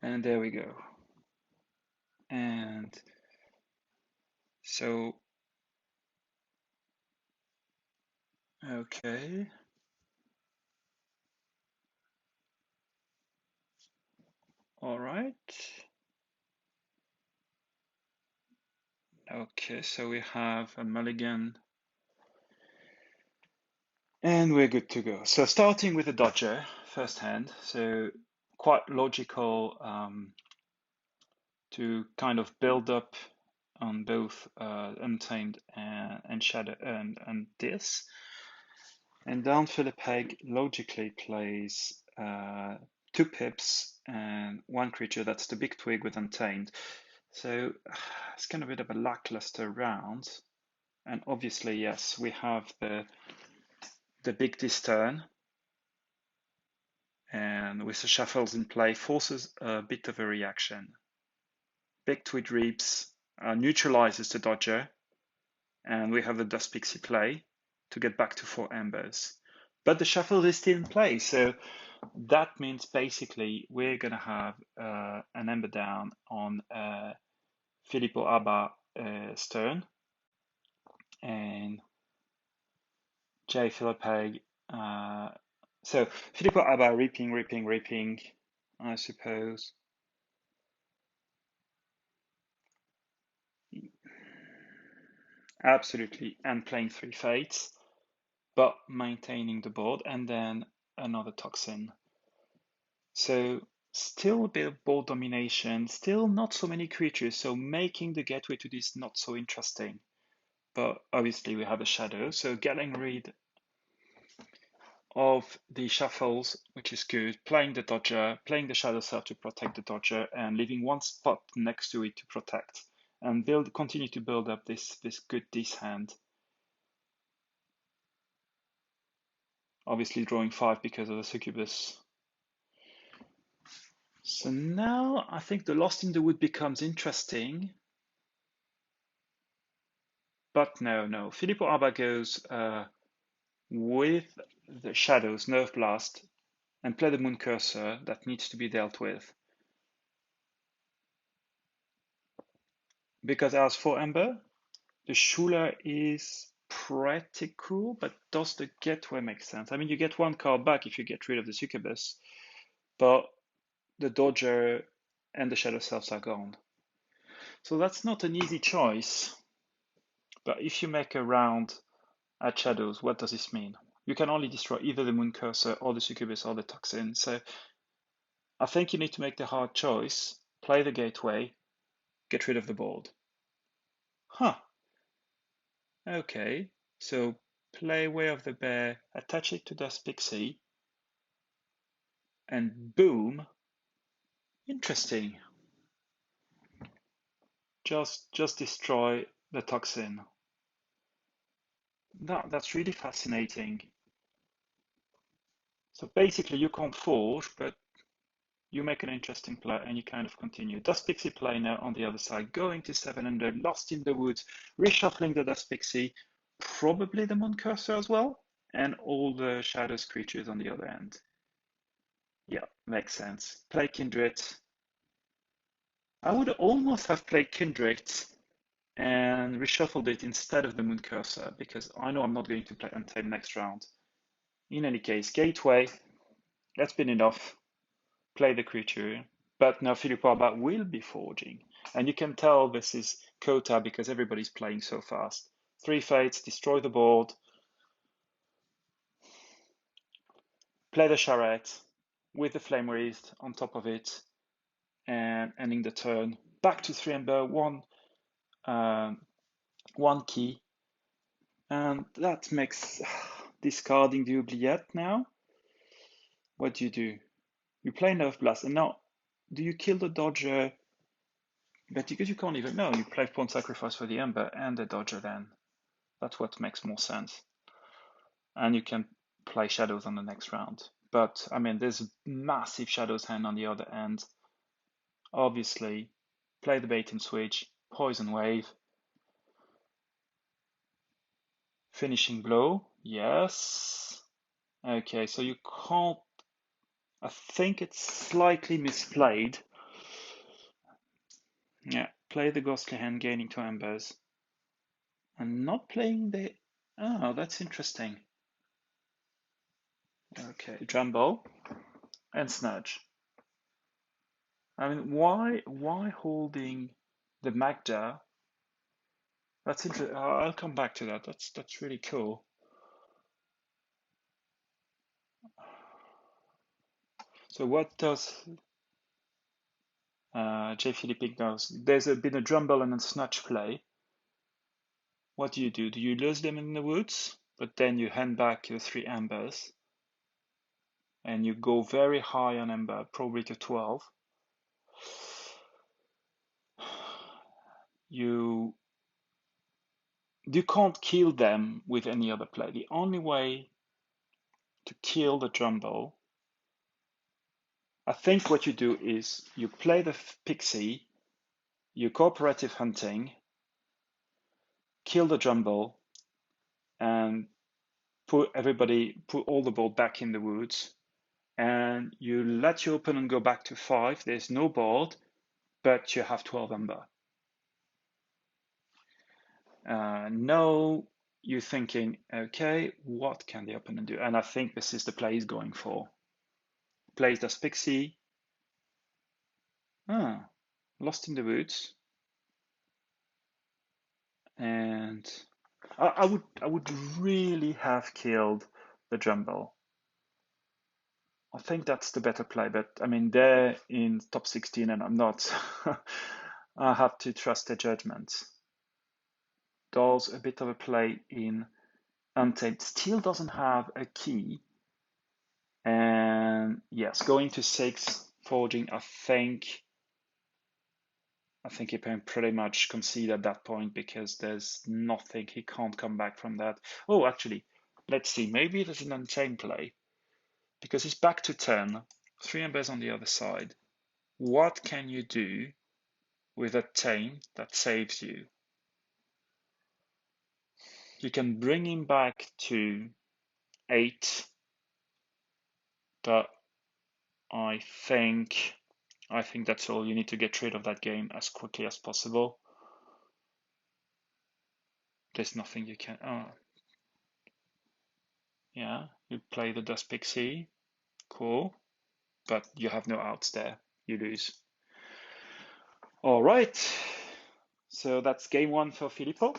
And there we go. And so, okay. All right. Okay, so we have a mulligan. And we're good to go. So starting with the dodger, first hand. So quite logical to kind of build up on both Untamed and Shadow and this. And down filippoabba logically plays 2 pips and 1 creature. That's the big twig with Untamed. So it's kind of a bit of a lackluster round. And obviously, yes, we have the big this turn. And with the shuffles in play, forces a bit of a reaction. Big twig reaps neutralizes the dodger, and we have the dust pixie play to get back to 4 embers. But the shuffle is still in play, so that means basically we're going to have an ember down on filippoabba's turn, and jfilipeg. So filippoabba reaping, I suppose. Absolutely, and playing 3 fates, but maintaining the board, and then another toxin. So still a bit of board domination, still not so many creatures, so making the gateway to this not so interesting. But obviously we have a shadow, so getting rid of the shuffles, which is good, playing the dodger, playing the shadow self to protect the dodger, and leaving 1 spot next to it to protect, and continue to build up this good hand. Obviously drawing 5 because of the succubus. So now I think the Lost in the Wood becomes interesting. But no. filippoabba goes with the shadows, Nerve Blast, and play the Moon Cursor that needs to be dealt with. Because as for Ember, the Schuler is pretty cool, but does the gateway make sense? I mean, you get 1 card back if you get rid of the succubus, but the dodger and the shadow selves are gone. So that's not an easy choice. But if you make a round at shadows, what does this mean? You can only destroy either the Moon Cursor or the succubus or the toxin. So I think you need to make the hard choice, play the gateway, get rid of the board. Huh. Okay. So play Way of the Bear, attach it to Dust Pixie, and boom. Interesting. Just destroy the toxin. That's really fascinating. So basically you can't forge, but you make an interesting play and you kind of continue. Dust Pixie play now on the other side, going to 700, Lost in the Woods, reshuffling the Dust Pixie, probably the Moon Cursor as well, and all the Shadows creatures on the other end. Yeah, makes sense. Play Kindred. I would almost have played Kindred and reshuffled it instead of the Moon Cursor, because I know I'm not going to play Untamed next round. In any case, Gateway, that's been enough. Play the creature, but now filippoabba will be forging. And you can tell this is Kota because everybody's playing so fast. 3 fates, destroy the board, play the charrette with the flame wreath on top of it, and ending the turn. Back to 3 ember, 1 key. And that makes discarding the oubliette now. What do? You play Nerve Blast, and now do you kill the dodger? But because you can't even know, you play Pawn Sacrifice for the Ember and the dodger then. That's what makes more sense. And you can play Shadows on the next round. But, I mean, there's massive Shadows hand on the other end. Obviously, play the bait and switch, Poison Wave. Finishing Blow, yes. Okay, so you can't... I think it's slightly misplayed. Yeah, play the ghostly hand, gaining 2 embers. And not playing the... Oh, that's interesting. Okay, Jumbo and Snudge. I mean, why holding the Magda? That's interesting. I'll come back to that. That's really cool. So what does jfilipeg does? There's been a Jumble and a Snudge play. What do? Do you lose them in the woods? But then you hand back your 3 embers, and you go very high on ember, probably to 12. You can't kill them with any other play. The only way to kill the Jumbo, I think what you do is you play the Pixie, you cooperative hunting, kill the Jumbo, and put all the board back in the woods, and you let your opponent go back to 5. There's no board, but you have 12 ember. Now you're thinking, okay, what can the opponent do? And I think this is the play he's going for. Plays das Pixie. Lost in the woods. And I would really have killed the Jumbo. I think that's the better play, but I mean, they're in top 16 and I'm not. I have to trust their judgment. Does a bit of a play in Untamed. Still doesn't have a key. And yes, going to 6, forging, I think he can pretty much concede at that point because there's nothing, he can't come back from that. Oh, actually, let's see, maybe there's an Untamed play because he's back to 10, 3 embers on the other side. What can you do with a tame that saves you? You can bring him back to 8, but I think that's all. You need to get rid of that game as quickly as possible. There's nothing you can. Oh, yeah, you play the Dust Pixie, cool, but you have no outs there. You lose. All right, so that's game 1 for Filippo.